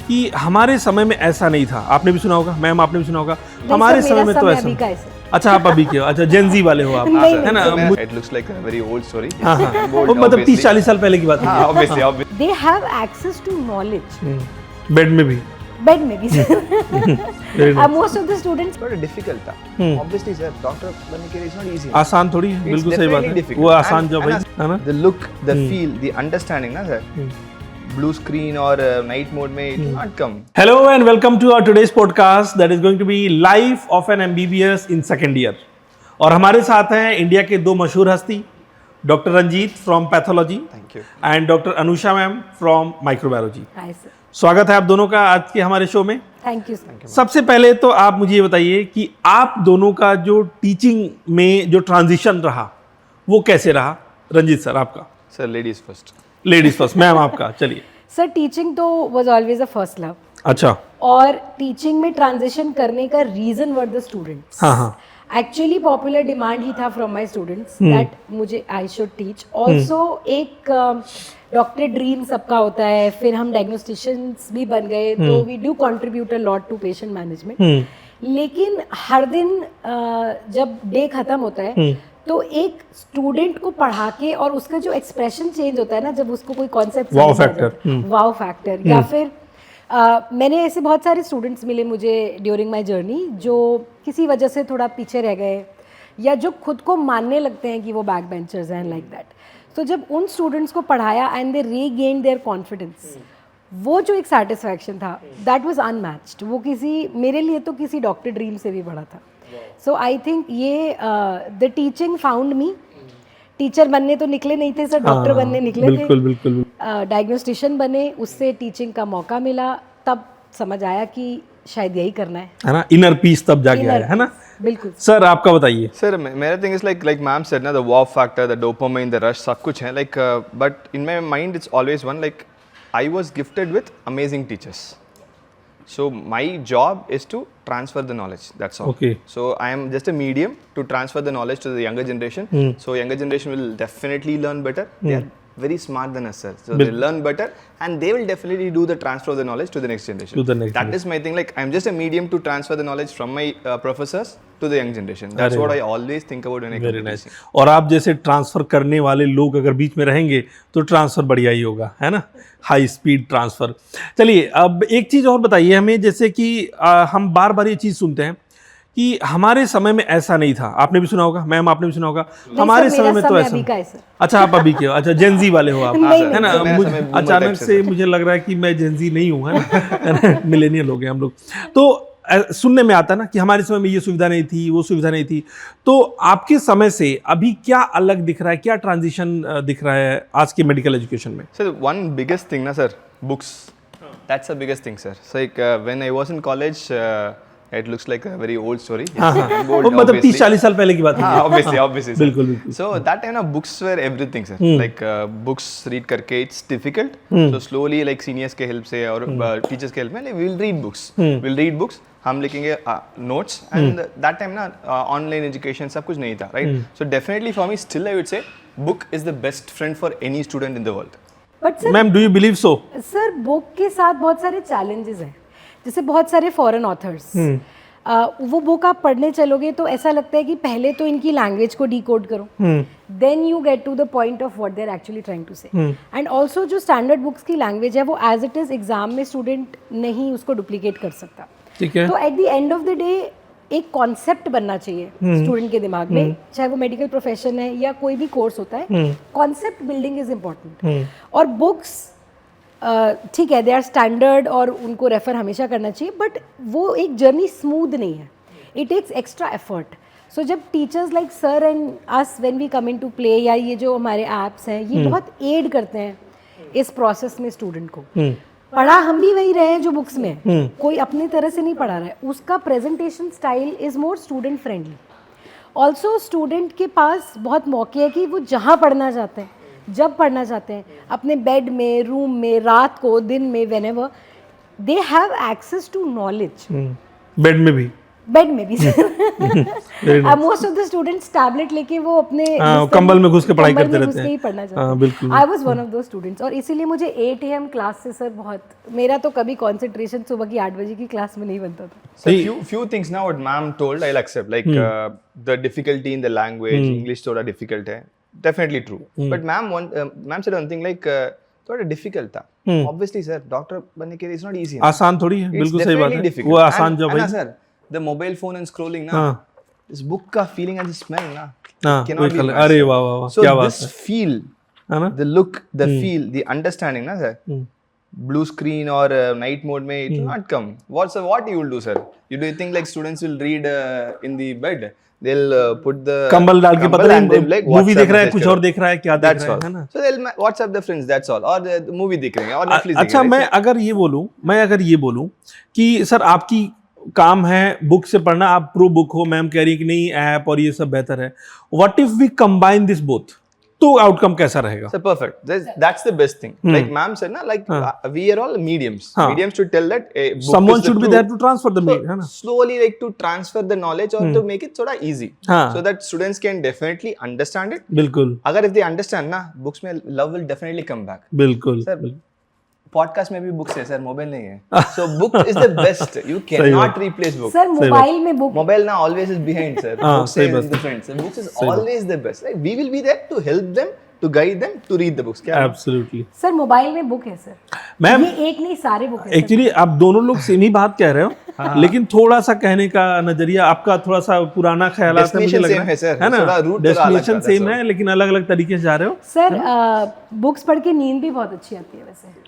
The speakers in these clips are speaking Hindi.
कि हमारे समय में ऐसा नहीं था। आपने भी सुना होगा, मैम आपने भी सुना होगा, हमारे समय में तो ऐसा। अच्छा आप अभी के हो, अच्छा जेनजी वाले हो आप, है ना? It looks like a very old story. हाँ हाँ, वो मतलब 30-40 साल पहले की बात है। Obviously. They have access to knowledge. Bed में भी बेड में भी most of the students But difficult था. Obviously sir, doctor बनने के लिए it's not easy. आसान थोड़ी है, बिल्कुल सही बात है, वो आसान जॉब है ना? The look, the feel, the understanding ना sir. Blue screen और night mode में it will not come. Hello and welcome to our today's podcast that is going to be life of an MBBS in second year. और हमारे साथ हैं इंडिया के दो मशहूर हस्ती, doctor Ranjit from pathology and doctor Anusha ma'am from microbiology. Hi sir, स्वागत है आप दोनों का आज के हमारे शो में। Thank you. सबसे पहले तो आप मुझे ये बताइए कि आप दोनों का जो टीचिंग में जो ट्रांजिशन रहा वो कैसे रहा? रंजीत सर आपका। Sir, ladies first. Ladies first, ma'am आपका। चलिए सर, टीचिंग तो was always a first love. अच्छा। और टीचिंग में ट्रांजिशन करने का रीजन वर द स्टूडेंट्स। हाँ हाँ, एक्चुअली पॉपुलर डिमांड ही था फ्रॉम माय स्टूडेंट्स दैट मुझे आई शुड टीच। ऑल्सो एक डॉक्टरेट ड्रीम सबका होता है, फिर हम डायग्नोस्टिशियंस भी बन गए, तो we do contribute a lot to patient management. लेकिन हर दिन जब डे खत्म होता है तो एक स्टूडेंट को पढ़ा के और उसका जो एक्सप्रेशन चेंज होता है ना, जब उसको कोई कॉन्सेप्ट वाव फैक्टर या फिर मैंने ऐसे बहुत सारे स्टूडेंट्स मिले मुझे ड्यूरिंग माय जर्नी जो किसी वजह से थोड़ा पीछे रह गए या जो खुद को मानने लगते हैं कि वो बैक बेंचर्स हैं लाइक दैट। तो जब उन स्टूडेंट्स को पढ़ाया and they regain there confidence, वो जो एक सेटिस्फैक्शन था दैट वाज अनमैच्ड। वो किसी, मेरे लिए तो किसी डॉक्टर ड्रीम से भी बड़ा था। सो आई थिंक ये the teaching found me. Teacher बनने तो निकले नहीं थे सर, डॉक्टर बनने निकले बिल्कुल, थे। बिल्कुल। डायग्नोस्टिशियन बने, उससे टीचिंग का मौका मिला, तब समझ आया कि शायद यही करना है ना? इनर पीस तब जाके आया, है ना? बिल्कुल। सर आपका बताइए। Sir, मेरा thing is like ma'am said ना, the wow factor, the dopamine, the rush, सब कुछ है like but in my mind it's always one like I was gifted with amazing teachers. So my job is to transfer the knowledge. That's all. Okay. So I am just a medium to transfer the knowledge to the younger generation. So younger generation will definitely learn better. They are very smart than us, sir. So they learn better, and they will definitely do the transfer of the knowledge to the next generation. To the next That is my thing. Like I'm just a medium to transfer the knowledge from my professors to the young generation. That's what I always think about when I come to teaching. और आप जैसे ट्रांसफर करने वाले लोग अगर बीच में रहेंगे तो ट्रांसफर बढ़िया ही होगा, है ना? High speed transfer. चलिए अब एक चीज़ और बताइए हमें, जैसे कि हम बार बार ये चीज़ सुनते हैं कि हमारे समय में ऐसा नहीं था। आपने भी सुना होगा, मैम आपने भी सुना होगा, हमारे समय में तो ऐसा। अच्छा आप अभी के हो, अच्छा जेनजी वाले हो आप, है ना? अचानक से मुझे लग रहा है कि मैं जेनजी नहीं हूँ, है ना? मिलेनियल हो गए हम लोग। तो सुनने में आता है ना कि हमारे समय में ये सुविधा नहीं थी, वो सुविधा नहीं थी। तो आपके समय से अभी क्या अलग दिख रहा है, क्या ट्रांजिशन दिख रहा है आज के मेडिकल एजुकेशन में? So one biggest thing ना sir, books. That's the biggest thing sir. So like when I was in college, it looks like a very old story. वो मतलब 30-40 साल पहले की बात है। Obviously. Sir. बिल्कुल बिल्कुल। So that time ना books were everything sir. Like books read करके it's difficult. So slowly like seniors के help से और teachers के help में like we'll read books. We'll read books. हम लिखेंगे notes and that time ना online education सब कुछ नहीं था, right? So definitely for me still I would say book is the best friend for any student in the world. But sir, ma'am do you believe so? Sir book के साथ बहुत सारे चैलेंजेस हैं, जैसे बहुत सारे फॉरेन ऑथर्स, वो बुक आप पढ़ने चलोगे तो ऐसा लगता है कि पहले तो इनकी लैंग्वेज को डिकोड करो, then you get to the point of what they are actually trying to say. And also जो स्टैंडर्ड बुक्स की लैंग्वेज है वो एज इट इज एग्जाम में स्टूडेंट नहीं उसको डुप्लीकेट कर सकता। ठीक है। तो at the end of the day एक कॉन्सेप्ट बनना चाहिए स्टूडेंट के दिमाग में, चाहे वो मेडिकल प्रोफेशन है या कोई भी कोर्स होता है, कॉन्सेप्ट बिल्डिंग इज इम्पोर्टेंट। और बुक्स ठीक है, दे आर स्टैंडर्ड और उनको रेफर हमेशा करना चाहिए, बट वो एक जर्नी स्मूथ नहीं है, it takes extra effort. So जब teachers like sir and us when we come in to play, या ये जो हमारे ऐप्स हैं ये बहुत एड करते हैं इस प्रोसेस में स्टूडेंट को। पढ़ा हम भी वही रहे हैं जो बुक्स में, कोई अपनी तरह से नहीं पढ़ा रहा है, उसका presentation style is more student friendly. Also student के पास बहुत मौके है कि वो जहाँ पढ़ना चाहते हैं, जब पढ़ना चाहते हैं, अपने बेड में, रूम में, रात को, दिन में, whenever, they have access to knowledge. Bed में भी बेड में भी Very nice. Most of the students tablet लेके वो अपने कंबल में घुस के पढ़ाई करते कंबल में रहते घुस के ही हैं। पढ़ना चाहते हाँ, हैं। बिल्कुल। आई वाज वन ऑफ दो स्टूडेंट्स, और इसीलिए मुझे 8 AM क्लास से सर बहुत, मेरा तो कभी कंसंट्रेशन सुबह की 8 बजे की क्लास में नहीं बनता था। So few things now what ma'am told I'll accept, like the difficulty in the language, English थोड़ा difficult है, definitely true. But ma'am said one thing like थोड़ा difficult था. Obviously sir, doctor बनने के लिए it's not easy. आसान थोड़ी है, It's बिल्कुल सही बात definitely है, difficult. वो आसान जॉब है है। ना sir, the mobile phone and scrolling ना, हाँ this book का feeling and the smell ना, हाँ, cannot वही be कल- matched. अरे वाह वाह वाह, So क्या बात this है, feel, है ना? the look, the feel, the understanding ना sir, blue screen or night mode में it will not come. What you will do sir? Do you think like students will read in the bed? They'll put the कंबल डाल के पता and they'll नहीं like मूवी WhatsApp देख रहा है, message कुछ करो. और देख रहा है, क्या देख That's रहा all. है ना? So they'll WhatsApp their friends. That's all. Or the movie देख रहे हैं, और Netflix देख अच्छा, रहे हैं. मैं अगर ये बोलूं कि सर आपकी काम है बुक से पढ़ना, आप प्रो बुक हो, मैम कह रही है कि नहीं ऐप और ये सब बेहतर है, what if we combine this both, तो आउटकम कैसा रहेगा? So perfect. That's the best thing. Like ma'am said na, like we are all mediums. Mediums should tell that a book Someone is the should be truth. there to transfer the So, है ना? slowly like to transfer the knowledge or to make it थोड़ा easy. हाँ. So that students can definitely understand it. बिल्कुल अगर if they understand ना, books में love will definitely come back. बिल्कुल Sir, podcast में भी books है sir, mobile नहीं है. So book is the best. You cannot replace book. Sir mobile में book Mobile now always is behind sir. हाँ, Books सही is बात the friend. So books is always the best. Right? We will be there to help them, to guide them to read the books. क्या? एब्सोल्युटली। सर मोबाइल में बुक है सर, मैम ये एक नहीं सारे बुक है सर। एक्चुअली आप दोनों लोग सेम ही बात कह रहे हो, लेकिन थोड़ा सा कहने का नजरिया आपका थोड़ा सा पुराना ख्याल है, मुझे Destination लग same रहा है sir. है ना? थोड़ा route थोड़ा अलग डेस्टिनेशन था, that's सेम है लेकिन अलग अलग तरीके से जा रहे हो। सर बुक्स पढ़ के नींद भी बहुत अच्छी आती है वैसे।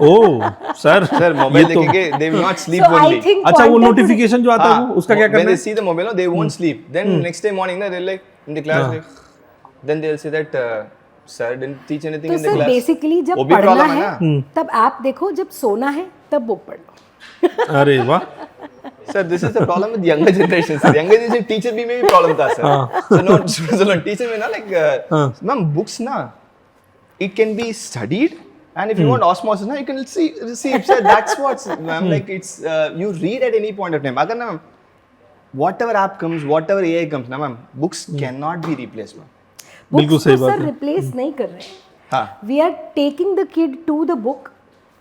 ओह सर Sir, mobile देखेंगे, they will not sleep So I only. think अच्छा, वो quantum- नोटिफिकेशन जो आता है वो उसका क्या When करना they है? see the mobile, no, they won't sleep. Then next day morning, no, they'll like in the class, like, then they'll say that sir didn't teach anything तो in the sir class. Basically जब वो भी पढ़ना problem है है तब ऐप देखो, जब सोना है तब बुक पढ़ लो। अरे वाह, Sir, this is the problem with younger generation. Sir, younger generation teacher भी में भी problem था sir. So no teacher में ना like ma'am books ना, it can be studied. And if you want osmosis, na, you can receive. Sir, that's what, ma'am, like it's, you read at any point of time. अगर ना, whatever app comes, whatever AI comes, ना, ma'am, books cannot be replaced, ma'am. बिल्कुल बुक्स सही को बात सर है। रिप्लेस नहीं कर रहे हैं, हाँ. We are taking the kid to the book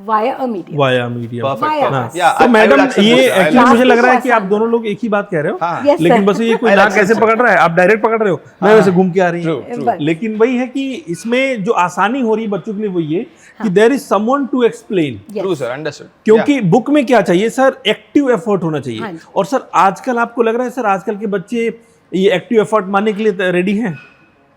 via a medium. Via media. Perfect. Via perfect. us. Yeah, तो I will मैडम accept ये this. I will एक्चुअली मुझे लग रहा है कि आसान आप दोनों लोग एक ही बात कह रहे हो, हाँ. Yes, लेकिन sir. बस ये कोई I'll ना accept कैसे it. पकड़ रहा है, आप डायरेक्ट पकड़ रहे हो, मैं वैसे घूम के आ रही हूँ। True, true. बस। लेकिन वही है कि इसमें जो आसानी हो रही है बच्चों के लिए वो ये कि there is someone to explain, Yes. True, sir. Understood. क्योंकि बुक में क्या चाहिए सर, एक्टिव एफर्ट होना हाँ चाहिए। जी। और सर आजकल आपको लग रहा है सर आजकल के बच्चे ये एक्टिव एफर्ट मानने के लिए रेडी हैं?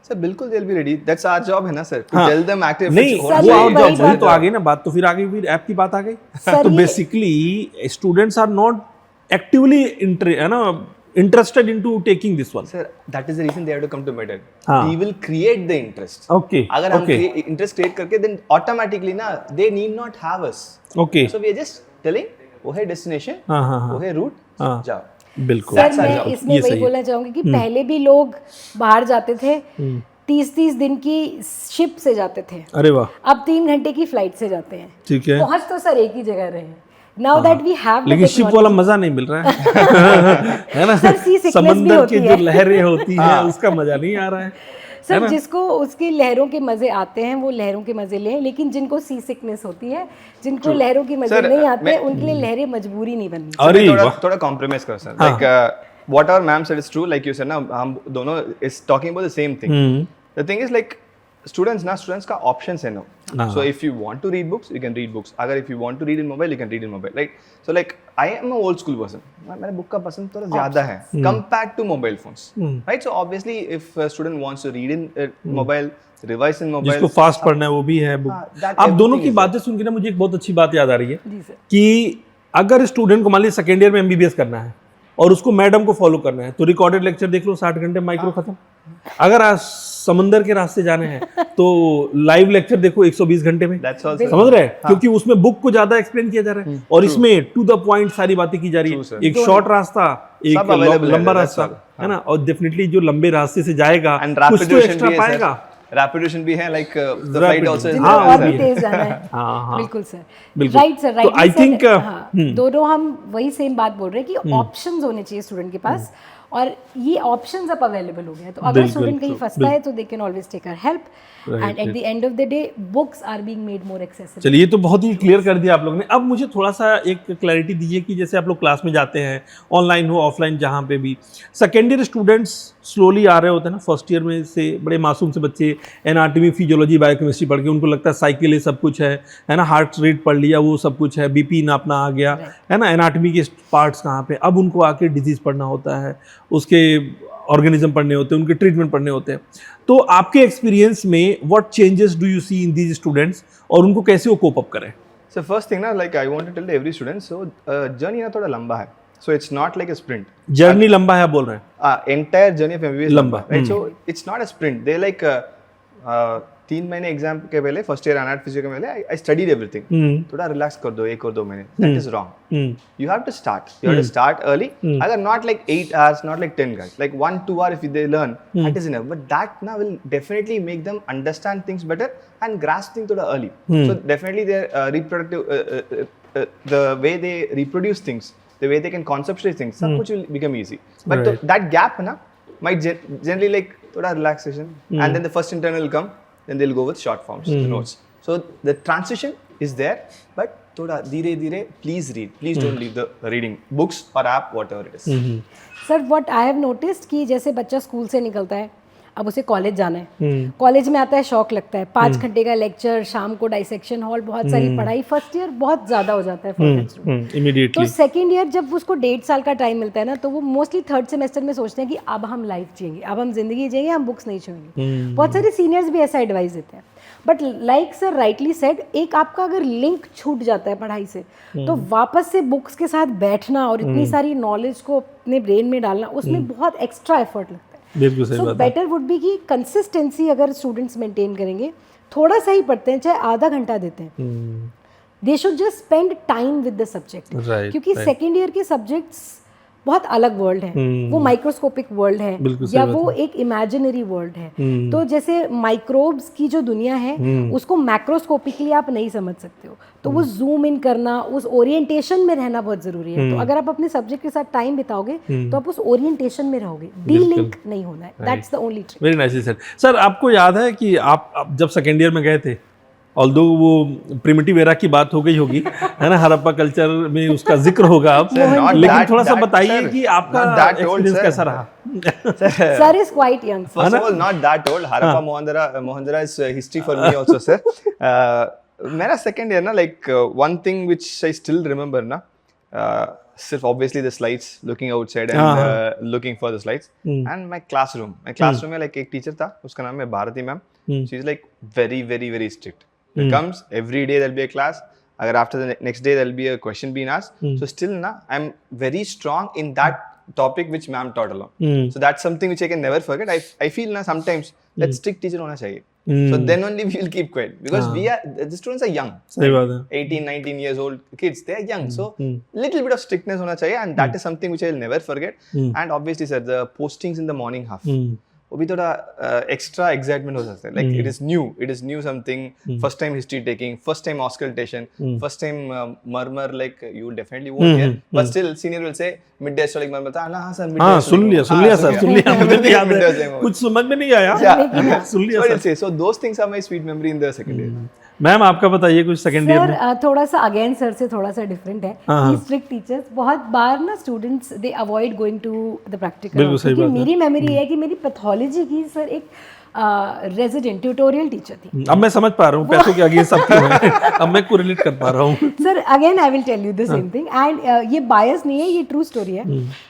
Sir, बिल्कुल they'll be ready. That's our job है ना sir. To हाँ. tell them active. नहीं, होना सर, वो चाहिए. आउट वही जॉब वही बात तो आ गई ना बात, तो फिर आगे फिर ऐप की बात आ गई। सर, तो ये- basically students are not actively है ना interested into taking this one. Sir, that is the reason they have to come to Medal. हाँ. We will create the interest. Okay अगर हम ओके इंटरेस्ट क्रिएट करके then automatically ना they need not have us. Okay, So we are just telling वो है destination, हाँ हाँ हाँ वो है route, हाँ। जाओ. बिल्कुल। सर That's our मैं job. इसमें ये वही सही है। बोलना चाहूंगी कि पहले भी लोग बाहर जाते थे, 30-30 दिन की शिप से जाते थे, अरे वाह, अब 3 घंटे की फ्लाइट से जाते हैं। ठीक है। पहुंच तो सर एक ही जगह रहे हैं। नाउ दैट वी हैव लेकिन शिप वाला मजा नहीं मिल रहा है है ना? Sir, sea sickness भी समंदर होती की है। जो लहरें होती हैं उसका मजा नहीं आ रहा है। सर जिसको उसकी लहरों के मजे आते हैं वो लहरों के मजे लें, लेकिन जिनको सी सिकनेस होती है, जिनको लहरों के मजे Sir, नहीं आते मैं- उनके लिए लहरें मजबूरी नहीं बननी। अरे थोड़ा वाह, थोड़ा compromise करो sir. Like whatever ma'am said is true. Like you said ना, हम दोनों is talking about the same thing. The thing is like students का options है no. हाँ. So if you want to read books, you can read books. अगर if you want to read in mobile, you can read in mobile. Right? So like I am a old school person. मेरे book का पसंद थोड़ा ज़्यादा है compared to mobile phones. Right? So obviously if a student wants to read in mobile, revise in mobile. जिसको फास्ट पढ़ना है वो भी है बुक। हाँ, that आप दोनों की everything is बातें सुन के ना मुझे एक बहुत अच्छी बात याद आ रही है जी सर। कि अगर स्टूडेंट को मान लीजिए सेकेंड ईयर में एमबीबीएस करना है और उसको मैडम को फॉलो करना है, तो रिकॉर्डेड लेक्चर देख लो 60 घंटे माइक्रो खत्म। अगर आज समंदर के रास्ते जाने हैं तो लाइव लेक्चर देखो 120 घंटे में। That's all sir. समझ रहे हैं? क्योंकि उसमें बुक को ज्यादा एक्सप्लेन किया जा रहा है और इसमें टू द पॉइंट सारी बातें की जा रही True, है। sir. एक शॉर्ट रास्ता, एक सब available है, लंबा that's रास्ता, all. है ना? और डेफिनेटली जो लंबे रास्ते से जाएगा And कुछ rapid तो version एक्स्ट्रा भी है, sir. पाएगा। रेपुटेशन भी है, like the flight also is जिनको और भी तेज जाना है। हाँ। बिल्कुल सर, बिल्कुल। राइट सर, तो I think, राइट। दोनों हम वही सेम बात बोल रहे हैं कि ऑप्शंस होने चाहिए स्टूडेंट के पास, और ये ऑप्शंस अब अवेलेबल हो गए हैं, तो अगर स्टूडेंट कहीं फंसता है तो they can always take our help, and at the end of the day books are being made more accessible. चलिए, ये तो बहुत ही क्लियर कर दिया आप लोगों ने। अब मुझे थोड़ा सा एक क्लैरिटी दीजिए कि जैसे आप लोग क्लास में जाते हैं, ऑनलाइन हो ऑफलाइन जहाँ पे भी, सेकेंड ईयर स्टूडेंट्स स्लोली आ रहे होते हैं ना, फर्स्ट ईयर में से बड़े मासूम से बच्चे एनाटॉमी, फिजियोलॉजी, बायोकेमिस्ट्री पढ़ के उनको लगता है साइकिल ये सब कुछ है ना, हार्ट रेट पढ़ लिया वो सब कुछ है, बीपी नापना आ गया है ना, एनाटॉमी के पार्ट्स कहाँ पे, अब उनको आके डिजीज़ पढ़ना होता है, उसके ऑर्गेनिज्म पढ़ने होते हैं, उनके ट्रीटमेंट पढ़ने होते हैं। तो आपके एक्सपीरियंस में what changes do you see in these students, और उनको कैसे वो कोप अप करें? So first thing ना, like I want to tell every student, so journey ना थोड़ा लंबा है, so it's not like a sprint. Journey लंबा है आप बोल रहे हैं? Entire journey of MBBS लंबा, right? So it's not a sprint. They like 3 महीने एग्जाम के पहले, फर्स्ट ईयर एनाट फिजियो के पहले I studied everything. थोड़ा रिलैक्स कर दो 1 और 2 महीने. That is wrong. You have to start. You have to start early. अगर not like 8 hours, not like 10 guys, like 1-2 hours if they learn, that is enough. But that now will definitely make them understand things better and grasp things थोड़ा early. So definitely their reproductive, the way they reproduce things, the way they can conceptualize things, सब कुछ will become easy. But that gap ना might generally like थोड़ा relaxation, and then the first internal will come. Then they'll go with short forms, the notes. So the transition is there, but thoda dhire please read. Please don't leave the reading books or app, whatever it is. Sir what I have noticed कि जैसे बच्चा स्कूल से निकलता है, अब उसे कॉलेज जाना है, कॉलेज में आता है शौक लगता है, 5 घंटे का लेक्चर, शाम को डाइसेक्शन हॉल, बहुत सारी पढ़ाई, फर्स्ट ईयर बहुत ज्यादा हो जाता है फॉर दैट स्टूडेंट। इमीडिएटली तो सेकेंड ईयर जब उसको 1.5 साल का टाइम मिलता है ना, तो वो मोस्टली थर्ड सेमेस्टर में सोचते हैं कि अब हम लाइफ जिएंगे, अब हम जिंदगी जिएंगे, हम बुक्स नहीं छुएंगे। बहुत सारे सीनियर्स भी ऐसा एडवाइस देते हैं, but like sir rightly said, एक आपका अगर लिंक छूट जाता है पढ़ाई से, तो वापस से बुक्स के साथ बैठना और इतनी सारी नॉलेज को अपने ब्रेन में डालना, उसमें बहुत एक्स्ट्रा एफर्ट लगता है। बिल्कुल सही बात है। सो बेटर वुड बी कि कंसिस्टेंसी अगर स्टूडेंट्स मेंटेन करेंगे, थोड़ा सा ही पढ़ते हैं, चाहे आधा घंटा देते हैं, they should just spend time with the subject, क्योंकि सेकेंड ईयर के सब्जेक्ट्स बहुत अलग वर्ल्ड है, वो माइक्रोस्कोपिक वर्ल्ड है या वो एक इमेजिनरी वर्ल्ड है। तो जैसे माइक्रोब्स की जो दुनिया है उसको मैक्रोस्कोपिकली आप नहीं समझ सकते हो, तो वो जूम इन करना, उस ओरिएंटेशन में रहना बहुत जरूरी है। तो अगर आप अपने सब्जेक्ट के साथ टाइम बिताओगे तो आप उस ओरिएंटेशन में रहोगे, डी लिंक नहीं होना है, that's the only trick. Very nicely said. Sir आपको याद है कि आप जब सेकेंड ईयर में गए थे, ऑल्दो वो प्रिमिटिव एरा की बात हो गई होगी, है ना, हरप्पा कल्चर में उसका जिक्र होगा अब, लेकिन थोड़ा सा बताइए कि आपका एक्सपीरियंस कैसा रहा? Sir is quite young. First of all, not that old. Harappa Mohendra is history for me also, sir. मेरा second year ना, like one thing which I still remember ना, सिर्फ obviously the slides, looking outside and looking for the slides, and my classroom में like एक teacher था, उसका नाम है Bharti ma'am. She is like very very very strict. It comes every day there'll be a class. Agar after the next day there'll be a question being asked. So still na, I'm very strong in that topic which ma'am taught along. So that's something which I can never forget. I feel na sometimes that strict teacher hona chahiye. So then only we will keep quiet, because the students are young. सही बात है। 18-19 years old kids, they are young. So little bit of strictness hona chahiye, and that is something which I will never forget. And obviously sir, the postings in the morning half. वो भी थोड़ा एक्स्ट्रा एक्साइटमेंट हो सकता है, like it is new something, first time history taking, first time auscultation, first time murmur, like you definitely won't hear, but still senior will say mid diastolic murmur था ना, हां सर मिड डे सुन लिया सर, सुन लिया, मुझे भी याद है, कुछ समझ में नहीं आया, सुन लिया sir. So those things are my sweet memory in the second year. Ma'am आपका बताइए कुछ सेकंड ईयर में। सर थोड़ा सा अगेन सर से थोड़ा सा डिफरेंट है कि स्ट्रिक्ट टीचर्स बहुत बार ना students they avoid going to the practical, क्योंकि मेरी मेमोरी है कि मेरी पैथोलॉजी की सर एक रेजिडेंट ट्यूटोरियल टीचर थी। अब मैं समझ पा रहा हूँ पैसों के आगे सब क्यों है, अब मैं कोरिलेट कर पा रहा हूँ। Sir again I will tell you the same thing, and ये बायस नहीं है, ये ट्रू स्टोरी है,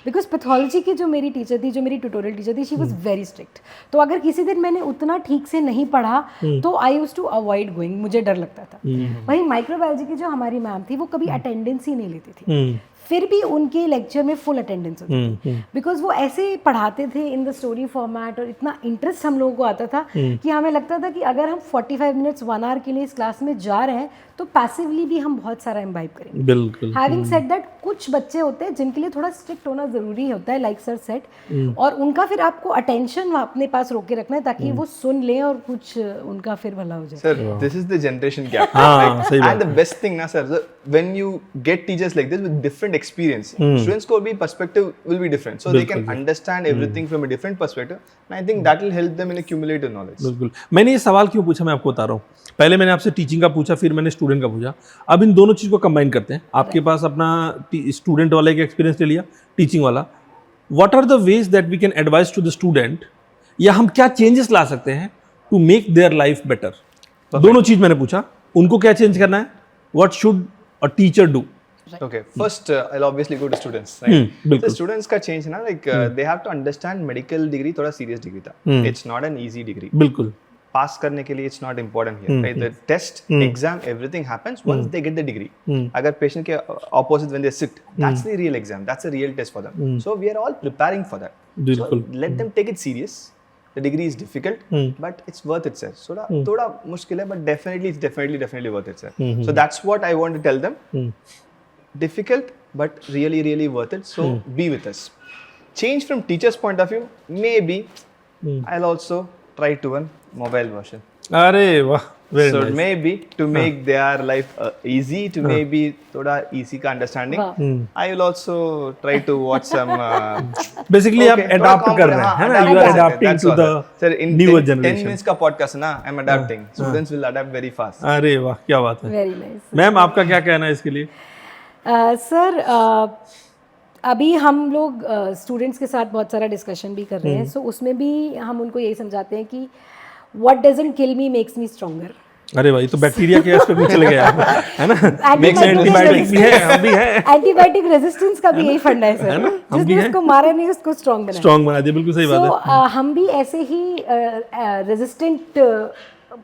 बिकॉज पैथोलॉजी की जो मेरी टीचर थी, जो मेरी ट्यूटोरियल टीचर थी, शी वाज वेरी स्ट्रिक्ट। तो अगर किसी दिन मैंने उतना ठीक से नहीं पढ़ा तो I used to avoid going, मुझे डर लगता था। वहीं माइक्रोबायोलॉजी की जो हमारी मैम थी, वो कभी अटेंडेंस ही नहीं लेती थी। फिर भी उनके लेक्चर में फुल अटेंडेंस होती थी, बिकॉज वो ऐसे पढ़ाते थे इन द स्टोरी फॉर्मेट, और इतना इंटरेस्ट हम लोगों को आता था कि हमें लगता था कि अगर हम 45 मिनट्स 1 आवर के लिए इस क्लास में जा रहे हैं तो पैसिवली भी हम बहुत सारा इम्बाइब करेंगे। बिल्कुल। हैविंग सेड दैट, कुछ बच्चे होते हैं जिनके लिए थोड़ा स्ट्रिक्ट होना जरूरी होता है, लाइक सर सेट, और उनका फिर आपको अटेंशन अपने पास रोके रखना है ताकि वो सुन लें और कुछ उनका फिर भला हो जाए। Sir, this is the generation gap. हाँ, सही बात And the best thing ना sir, when you get teachers like this with different experience, students को भी perspective will be different, so they can understand everything from a different perspective, and I think that will help them in a cumulative knowledge. बिल्कुल। मैंने ये सवाल क्यों पूछा मैं आपको बता रहा हूँ। पहले मैंने आपसे टीचिंग का पूछा, फिर मैंने स्टूडेंट का पूछा। अब इन दोनों चीज़ को कंबाइन करते हैं। आपके पास अपना स्टूडेंट वाले का एक्सपीरियंस ले लिया, टीचिंग वाला। What are the ways that we can advise to the student, या हम क्या चेंजेस ला सकते हैं to make their life better? दोनों चीज मैंने पूछा, उनको क्या चेंज करना है, what should a teacher do? Okay, first I'll obviously go to students, right? बिल्कुल। So students का change ना, like they have to understand medical degree थोड़ा serious degree था. It's not an easy degree. बिल्कुल। पास करने के लिए it's not important here, right? The test, exam, everything happens once they get the degree. अगर patient के opposite when they sit, that's the real exam, that's a real test for them. So we are all preparing for that. बिल्कुल। So let them take it serious. The degree is difficult, but it's worth it, sir. थोड़ा मुश्किल है, but definitely worth it, sir. So that's what I want to tell them. Difficult, but really worth it. So be with us. Change from teacher's point of view, maybe I'll also try to one mobile version. अरे वाह, very So nice. maybe to make their life easy, to maybe थोड़ा easy का understanding, I will also try to watch some. Basically आप Okay, अडॉप्ट थोड़ा कर रहे हैं, है ना? You are adapting to the Sir, in newer 10 generation. minutes का podcast ना, I'm adapting. Students will adapt very fast. अरे वाह, क्या बात है। Very nice. मैम आपका क्या कहना है इसके लिए? सर अभी हम लोग स्टूडेंट्स के साथ बहुत सारा डिस्कशन भी कर रहे हैं, सो उसमें भी हम उनको यही समझाते हैं कि what doesn't kill me makes me stronger. अरे भाई, तो बैक्टीरिया के एस्पेक्ट में चले गए आप, है ना? एंटीबायोटिक भी है, हम भी है। एंटीबायोटिक रेजिस्टेंस का भी यही फंडा है सर, जिसने उसको मारा नहीं उसको स्ट्रॉन्ग बना। स्ट्रॉन्ग बना दिया, बिल्कुल सही बात है। हम भी ऐसे ही रेजिस्टेंट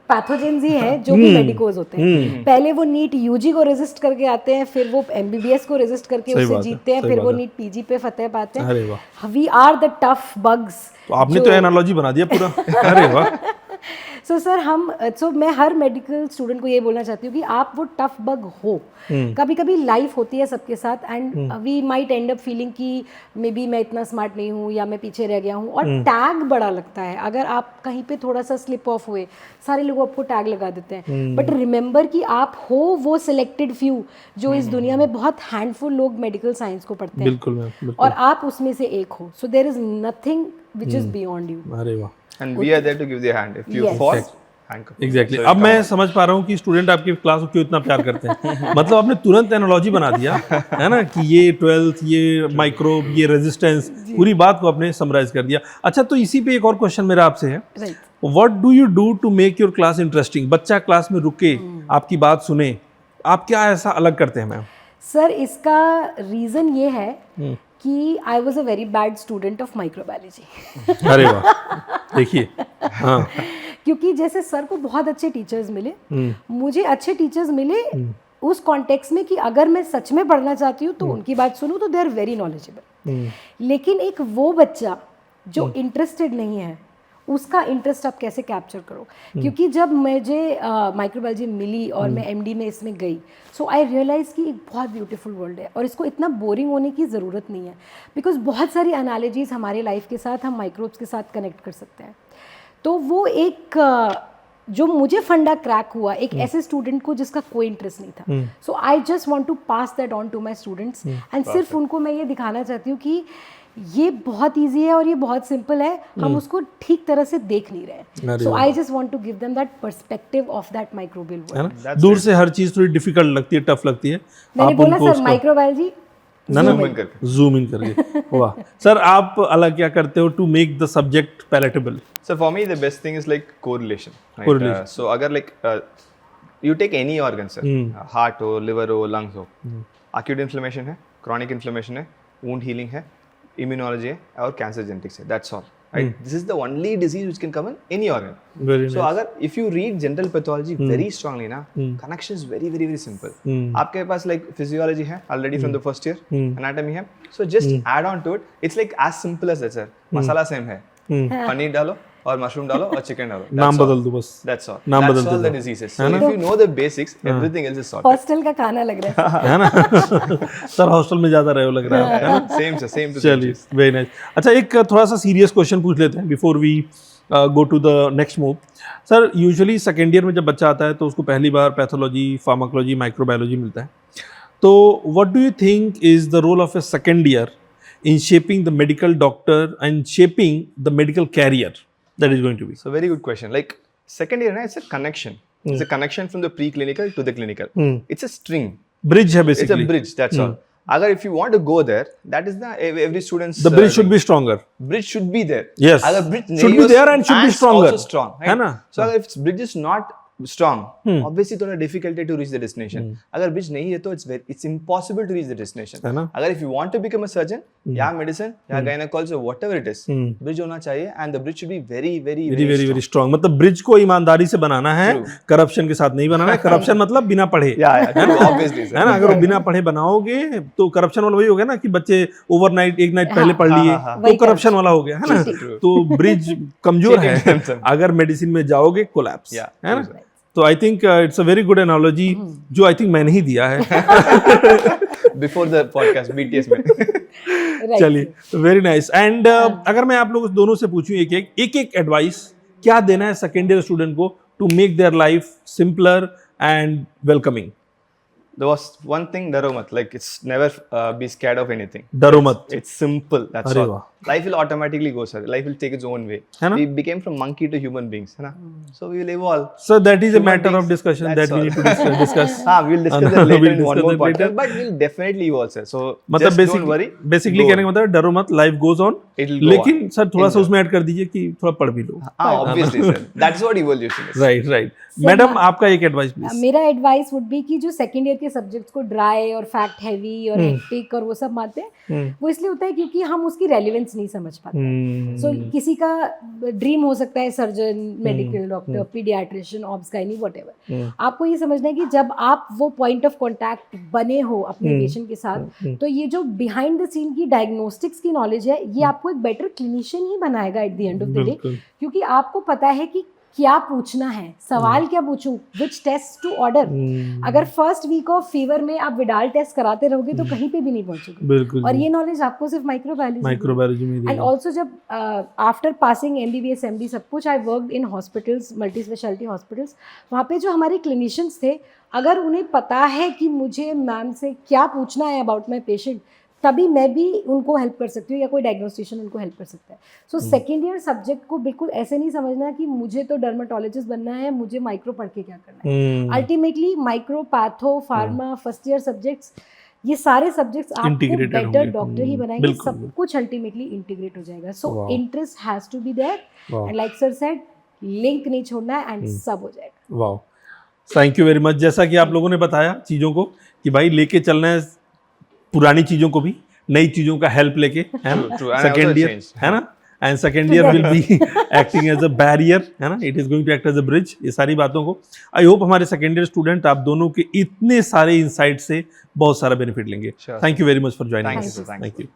पैथोजेंस ही हैं जो भी मेडिकोज होते हैं। पहले वो नीट यूजी को रेजिस्ट करके आते हैं, फिर वो एमबीबीएस को रेजिस्ट करके सही उससे बात है, जीतते हैं, सही फिर वो बात है। नीट पीजी पे फतेह पाते हैं। अरे वाह, we are the tough bugs. तो आपने तो एनालॉजी बना दिया पूरा। अरे वाह। सो सर मैं हर मेडिकल स्टूडेंट को ये बोलना चाहती हूँ कि आप वो टफ बग हो। कभी कभी लाइफ होती है सबके साथ, and we might end up feeling कि मे बी मैं इतना स्मार्ट नहीं हूँ या मैं पीछे रह गया हूँ, और टैग बड़ा लगता है। अगर आप कहीं पे थोड़ा सा स्लिप ऑफ हुए, सारे लोग आपको टैग लगा देते हैं, बट रिमेंबर कि आप हो वो सिलेक्टेड फ्यू जो इस दुनिया में बहुत हैंडफुल लोग मेडिकल साइंस को पढ़ते हैं, बिल्कुल मैम, बिल्कुल। और आप उसमें से एक हो। So there is nothing which is beyond you. अरे वाह, And we are there to give the hand. If you Yes. fall, handcuff. Exactly. So अब come मैं on. समझ पा रहा हूँ कि स्टूडेंट आपकी क्लास को क्यों इतना प्यार करते हैं। मतलब आपने तुरंत एनालॉजी बना दिया, है ना, कि ये 12th, ये माइक्रोब, ये रेजिस्टेंस, पूरी बात को आपने समराइज कर दिया। अच्छा, तो इसी पे एक और क्वेश्चन मेरा आपसे है, what do you do to make your class interesting? बच्चा क्लास में रुके, आपकी बात सुने, आप क्या ऐसा अलग करते हैं मैम? सर इसका रीज़न ये है कि I was a very bad student of microbiology. अरे वाह, देखिए, हाँ, क्योंकि जैसे सर को बहुत अच्छे टीचर्स मिले, मुझे अच्छे टीचर्स मिले उस कॉन्टेक्स्ट में कि अगर मैं सच में पढ़ना चाहती हूँ तो उनकी बात सुनूँ, तो दे आर वेरी नॉलेजेबल। लेकिन एक वो बच्चा जो इंटरेस्टेड नहीं है, उसका इंटरेस्ट आप कैसे कैप्चर करो? क्योंकि जब मुझे माइक्रोबायोलॉजी मिली और मैं एमडी में इसमें गई, सो आई रियलाइज़ कि एक बहुत ब्यूटीफुल वर्ल्ड है और इसको इतना बोरिंग होने की ज़रूरत नहीं है, बिकॉज बहुत सारी एनालॉजीज़ हमारे लाइफ के साथ हम माइक्रोब्स के साथ कनेक्ट कर सकते हैं। तो वो एक जो मुझे फंडा क्रैक हुआ एक ऐसे स्टूडेंट को जिसका कोई इंटरेस्ट नहीं था, so I just want to pass that on to my students, and सिर्फ उनको मैं ये दिखाना चाहती हूँ कि ये बहुत इजी है और ये बहुत सिंपल है, हम उसको ठीक तरह से देख नहीं रहे। So I just want to give them that perspective of that microbial है वर्ल्ड। ना? दूर से हर चीज थोड़ी डिफिकल्ट लगती है, टफ लगती है। मैंने आप बोला उनको सर उसको माइक्रोबायोलॉजी जूम इन करके। वाह सर, आप अलग क्या करते हो to make the subject palatable? So for me, the best thing is like correlation. Right? Correlation. So अगर like you take any organ, sir, heart हो, liver हो, lungs हो, acute inflammation है, chronic inflammation है, wound healing है, immunology है और cancer genetics है. That's all. right? This is the only disease which can come in any organ. Very So अगर if you read general pathology very strongly ना, connection is very very very simple. आपके पास like physiology है already from the first year, anatomy है, so just add on to it. It's like as simple as that sir. Masala same है, पनीर डालो और मशरूम डालो और चिकन डालो. नाम बदल दो बस. That's all. नाम That's बदल all दो. the diseases. So if you know the basics, everything else is sorted. Hostel का खाना लग रहा है है ना सर हॉस्टल में ज्यादा रहे हो लग रहा है ना? Same sir, same to same चलिए चीज. Very nice. अच्छा एक थोड़ा सा सीरियस क्वेश्चन पूछ लेते हैं before we go to the next move. Sir usually second year में जब बच्चा आता है तो उसको पहली बार पैथोलॉजी, फार्माकोलॉजी, माइक्रोबायोलॉजी मिलता है. तो what do you think is the role of a second year in shaping the medical doctor and shaping the medical career that is going to be? So very good question. Like second year, it's a connection. It's a connection from the preclinical to the clinical. It's a string. Bridge है It's basically. a bridge. That's all. Agar if you want to go there, that is the every student's. The bridge should be stronger. Bridge should be there. Yes. Agar bridge Should be there and should be stronger. Also strong. है ना? So agar if bridge is not strong, obviously थोड़ा difficulty to reach the destination. अगर bridge नहीं है तो it's impossible to reach the destination. है ना? अगर if you want to become a surgeon, या medicine, या gynecologist, whatever it is, bridge होना चाहिए and the bridge should be very very very very very strong. मतलब ब्रिज को ईमानदारी से बनाना है, करप्शन के साथ नहीं बनाना है. करप्शन मतलब बिना पढ़े, Yeah, obviously sir. है ना? अगर बिना पढ़े बनाओगे तो करप्शन वाला वही हो गया ना कि बच्चे ओवरनाइट एक नाइट पहले पढ़ लिए तो करप्शन वाला हो गया, है ना? तो ब्रिज कमजोर है. अगर मेडिसिन में जाओगे कोलैप्स, है ना? तो I think it's a very good analogy जो आई थिंक मैंने ही दिया है. Before the podcast, BTS में. चलिए वेरी नाइस. एंड अगर मैं आप लोगों दोनों से पूछूं एक एडवाइस क्या देना है सेकेंड ईयर स्टूडेंट को to make their life simpler and welcoming? There was one thing, डरो मत. Like it's never be scared of anything. डरो मत. It's simple. That's अरे all. वाह. Life will automatically go, sir. Life will take its own way. है ना? We became from monkey to human beings, है ना? So we will evolve. So that is a Human matter of beings, discussion that's that we all. need to discuss. We will discuss that later We'll in one discuss more that later. podcast. But we'll definitely evolve, sir. So मतलब just don't worry. बेसिकली कहने का मतलब है, डरो मत, life goes on. It'll go लेकिन सर थोड़ा सा उसमें ऐड कर दीजिए कि थोड़ा पढ़ भी लो. Obviously, sir. That's what evolution is. Right right. Madam आपका एक एडवाइस प्लीज. मेरा एडवाइस वुड बी कि जो सेकेंड ईयर के सब्जेक्ट्स को ड्राई और फैक्ट हैवी और हेक्टिक और वो सब मानते हैं, वो इसलिए होता है क्योंकि हम उसकी रेलिवेंस नहीं समझ पाते. सो किसी का ड्रीम हो सकता है surgeon, medical doctor, paediatrician, obs gynae, whatever. आपको ये समझना है कि जब आप वो पॉइंट ऑफ कांटेक्ट बने हो अपने पेशेंट के साथ, तो ये जो बिहाइंड द सीन की डायग्नोस्टिक्स की नॉलेज है, ये आपको एक बेटर क्लिनिशियन ही बनाएगा eight the end of the day. क्योंकि आपको पता है कि क्या पूछना है, सवाल क्या पूछूं, विच टेस्ट टू ऑर्डर. अगर फर्स्ट वीक ऑफ फीवर में आप विडाल टेस्ट कराते रहोगे तो कहीं पे भी नहीं पहुंचोगे. बिल्कुल. और ये नॉलेज आपको सिर्फ माइक्रोबायोलॉजी में एंड ऑल्सो जब आफ्टर पासिंग MBBS MD सब कुछ, I worked in hospitals, multi speciality hospitals. वहाँ पे जो हमारे क्लिनिशियंस थे, अगर उन्हें पता है कि मुझे मैम से क्या पूछना है अबाउट माई पेशेंट, तभी मैं भी उनको हेल्प कर सकती हूँ या कोई डायग्नोस्टिशियन उनको हेल्प कर सकता है. सो सेकेंड ईयर सब्जेक्ट को बिल्कुल ऐसे नहीं समझना कि मुझे तो डर्मेटोलॉजिस्ट बनना है, मुझे माइक्रो पढ़ के क्या करना है. Ultimately micro, patho, pharma, first year subjects, ये सारे सब्जेक्ट्स आपको बेटर डॉक्टर ही बनाएंगे. सब कुछ अल्टीमेटली इंटीग्रेट हो जाएगा. So interest has to be there and like sir said, link नहीं छोड़ना है एंड सब हो जाएगा. Wow, thank you very much. जैसा कि आप लोगों ने बताया चीज़ों को कि भाई लेके चलना है पुरानी चीज़ों को भी, नई चीज़ों का हेल्प लेके, है ना? सेकेंड ईयर, है ना? And second year will be acting as a barrier, है ना? It is going to act as a bridge. ये सारी बातों को आई होप हमारे सेकेंड ईयर स्टूडेंट आप दोनों के इतने सारे इंसाइट से बहुत सारा बेनिफिट लेंगे. Thank you very much for joining. Thank you. Thank you.